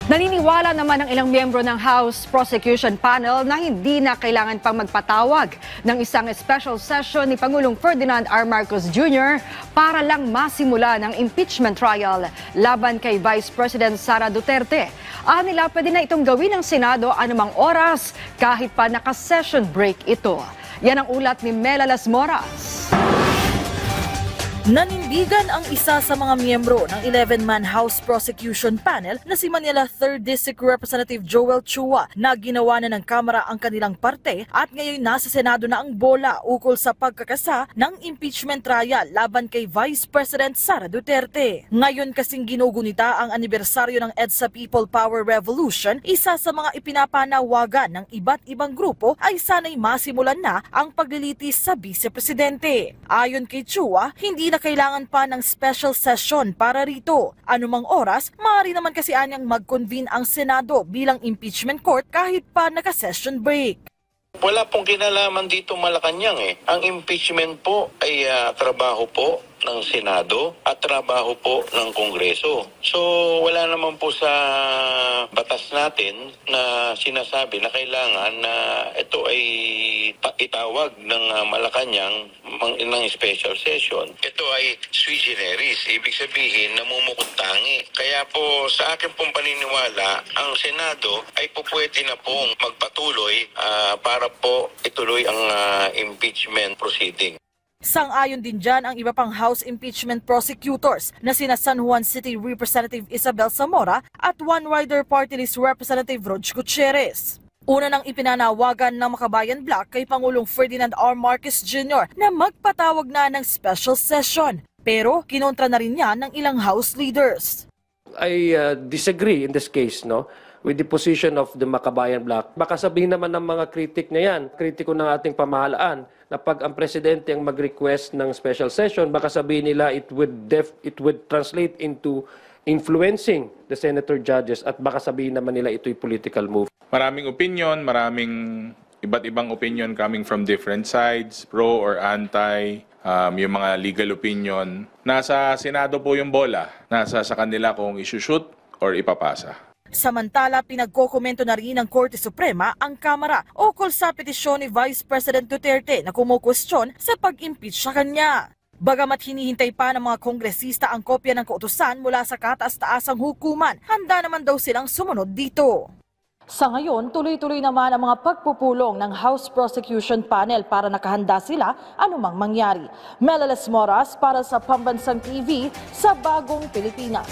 Naniniwala naman ang ilang miyembro ng House Prosecution Panel na hindi na kailangan pang magpatawag ng isang special session ni Pangulong Ferdinand R. Marcos Jr. para lang masimula ng impeachment trial laban kay Vice President Sara Duterte. Nila pwede na itong gawin ng Senado anumang oras kahit pa naka-session break ito. Yan ang ulat ni Mela Las Moras. Nanindigan ang isa sa mga miyembro ng 11-man House Prosecution Panel na si Manila 3rd District Representative Joel Chua na ginawa na ng Kamara ang kanilang parte at ngayon nasa Senado na ang bola ukol sa pagkakasa ng impeachment trial laban kay Vice President Sara Duterte. Ngayon kasing ginugunita ang anibersaryo ng EDSA People Power Revolution, isa sa mga ipinapanawagan ng iba't ibang grupo ay sana'y masimulan na ang paglilitis sa Vice Presidente. Ayon kay Chua, hindi na kailangan pa ng special session para rito. Anumang oras, maaari naman kasi anyang mag-convene ang Senado bilang impeachment court kahit pa naka-session break. Wala pong kinalaman dito Malacanang eh. Ang impeachment po ay trabaho po ng Senado at trabaho po ng Kongreso. So wala naman po sa batas natin na sinasabi na kailangan na ito ay itawag ng Malacanang ng special session. Ito ay sui generis, ibig sabihin namumukod-tangi. Kaya po sa akin pong paniniwala, ang Senado ay po pwede na pong magpatuloy para po ituloy ang impeachment proceeding. Sang-ayon din dyan ang iba pang House impeachment prosecutors na sina San Juan City Representative Isabel Zamora at One Rider Party List Representative Rog Gutierrez. Una nang ipinanawagan ng Makabayan Bloc kay Pangulong Ferdinand R. Marcos Jr. na magpatawag na ng special session. Pero kinontra na rin yan ng ilang House leaders. I disagree in this case, with the position of the Makabayan Bloc. Baka sabihin naman ng mga kritik na yan, kritiko ng ating pamahalaan, na pag ang presidente ang mag-request ng special session, baka sabihin nila it would translate into influencing the senator judges at baka sabihin naman nila ito'y political move. Maraming opinion, maraming iba't ibang opinion coming from different sides, pro or anti, yung mga legal opinion. Nasa Senado po yung bola, nasa sa kanila kung isushoot or ipapasa. Samantala, pinagkokomento na rin ng Korte Suprema ang Kamara ukol sa petisyon ni Vice President Duterte na kumukwestiyon sa pag-impeach sa kanya. Bagamat hinihintay pa ng mga kongresista ang kopya ng kautusan mula sa kataas-taasang hukuman, handa naman daw silang sumunod dito. Sa ngayon, tuloy-tuloy naman ang mga pagpupulong ng House Prosecution Panel para nakahanda sila anumang mangyari. Mela Las Moras para sa Pambansang TV sa Bagong Pilipinas.